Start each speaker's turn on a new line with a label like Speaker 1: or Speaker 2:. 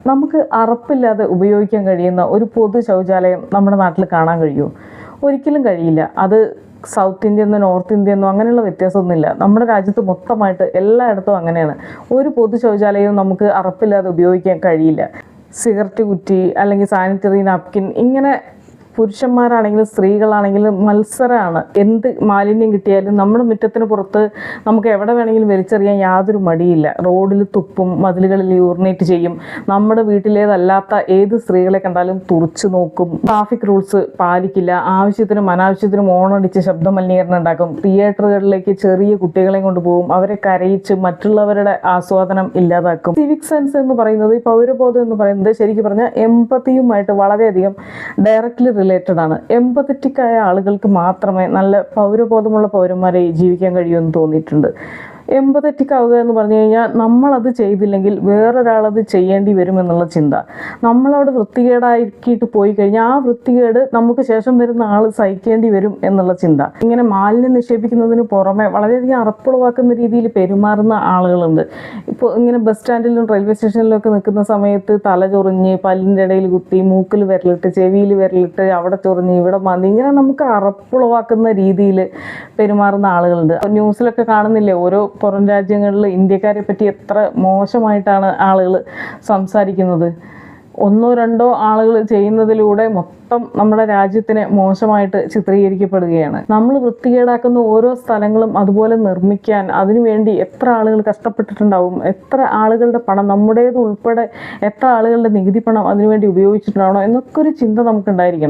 Speaker 1: നമുക്ക് അറപ്പില്ലാതെ ഉപയോഗിക്കാൻ കഴിയുന്ന ഒരു പൊതു ശൗചാലയം നമ്മുടെ നാട്ടിൽ കാണാൻ കഴിയുമോ? ഒരിക്കലും കഴിയില്ല. അത് സൗത്ത് ഇന്ത്യന്നോ നോർത്ത് ഇന്ത്യന്നോ അങ്ങനെയുള്ള വ്യത്യാസമൊന്നുമില്ല. നമ്മുടെ രാജ്യത്ത് മൊത്തമായിട്ട് എല്ലായിടത്തും അങ്ങനെയാണ്. ഒരു പൊതു ശൗചാലയവും നമുക്ക് അറപ്പില്ലാതെ ഉപയോഗിക്കാൻ കഴിയില്ല. സിഗരറ്റ് കുറ്റി അല്ലെങ്കിൽ സാനിറ്ററി നാപ്കിൻ, ഇങ്ങനെ പുരുഷന്മാരാണെങ്കിലും സ്ത്രീകളാണെങ്കിലും മത്സരമാണ്. എന്ത് മാലിന്യം കിട്ടിയാലും നമ്മുടെ മുറ്റത്തിന് പുറത്ത് നമുക്ക് എവിടെ വേണമെങ്കിലും വലിച്ചെറിയാൻ യാതൊരു മടിയില്ല. റോഡിൽ തുപ്പും, മതിലുകളിൽ യൂറിനേറ്റ് ചെയ്യും. നമ്മുടെ വീട്ടിലേതല്ലാത്ത ഏത് സ്ത്രീകളെ കണ്ടാലും തുറച്ചു നോക്കും. ട്രാഫിക് റൂൾസ് പാലിക്കില്ല. ആവശ്യത്തിനും അനാവശ്യത്തിനും ഓണടിച്ച് ശബ്ദ മലിനീകരണം ഉണ്ടാക്കും. തിയേറ്ററുകളിലേക്ക് ചെറിയ കുട്ടികളെ കൊണ്ടുപോകും. അവരെ കരയിച്ച് മറ്റുള്ളവരുടെ ആസ്വാദനം ഇല്ലാതാക്കും. സിവിക് സെൻസ് എന്ന് പറയുന്നത്, ഈ പൗരബോധം എന്ന് പറയുന്നത് ശരിക്കും പറഞ്ഞാൽ എമ്പത്തിയുമായിട്ട് വളരെയധികം ഡയറക്റ്റ്ലി റിലേറ്റഡ് ആണ്. എമ്പത്തറ്റിക് ആയ ആളുകൾക്ക് മാത്രമേ നല്ല പൗരബോധമുള്ള പൗരന്മാരെ ജീവിക്കാൻ കഴിയുമെന്ന് തോന്നിയിട്ടുണ്ട്. എമ്പത്തറ്റിക് ആവുക എന്ന് പറഞ്ഞു കഴിഞ്ഞാൽ നമ്മളത് ചെയ്തില്ലെങ്കിൽ വേറൊരാളത് ചെയ്യേണ്ടി വരുമെന്നുള്ള ചിന്ത. നമ്മളവിടെ വൃത്തികേടാക്കിയിട്ട് പോയി കഴിഞ്ഞാൽ ആ വൃത്തികേട് നമുക്ക് ശേഷം വരുന്ന ആൾ സഹിക്കേണ്ടി വരും എന്നുള്ള ചിന്ത. ഇങ്ങനെ മാലിന്യം നിക്ഷേപിക്കുന്നതിന് പുറമെ വളരെയധികം അറപ്പുളവാക്കുന്ന രീതിയിൽ പെരുമാറുന്ന ആളുകളുണ്ട്. ഇപ്പോൾ ഇങ്ങനെ ബസ് സ്റ്റാൻഡിലും റെയിൽവേ സ്റ്റേഷനിലൊക്കെ നിൽക്കുന്ന സമയത്ത് തല ചൊറിഞ്ഞ്, പല്ലിൻ്റെ ഇടയിൽ കുത്തി, മൂക്കിൽ വിരലിട്ട്, ചെവിയിൽ വിരലിട്ട്, അവിടെ ചൊറിഞ്ഞ് ഇവിടെ മതി, ഇങ്ങനെ നമുക്ക് അറപ്പുളവാക്കുന്ന രീതിയിൽ പെരുമാറുന്ന ആളുകളുണ്ട്. ന്യൂസിലൊക്കെ കാണുന്നില്ലേ, ഓരോ പുറം രാജ്യങ്ങളിൽ ഇന്ത്യക്കാരെ പറ്റി എത്ര മോശമായിട്ടാണ് ആളുകൾ സംസാരിക്കുന്നത്. ഒന്നോ രണ്ടോ ആളുകൾ ചെയ്യുന്നതിലൂടെ മൊത്തം നമ്മുടെ രാജ്യത്തിനെ മോശമായിട്ട് ചിത്രീകരിക്കപ്പെടുകയാണ്. നമ്മൾ വൃത്തികേടാക്കുന്ന ഓരോ സ്ഥലങ്ങളും അതുപോലെ നിർമ്മിക്കാൻ അതിനുവേണ്ടി എത്ര ആളുകൾ കഷ്ടപ്പെട്ടിട്ടുണ്ടാവും, എത്ര ആളുകളുടെ പണം, നമ്മുടേത് ഉൾപ്പെടെ എത്ര ആളുകളുടെ നികുതി പണം അതിനുവേണ്ടി ഉപയോഗിച്ചിട്ടുണ്ടാവണോ എന്നൊക്കെ ഒരു ചിന്ത നമുക്കുണ്ടായിരിക്കണം.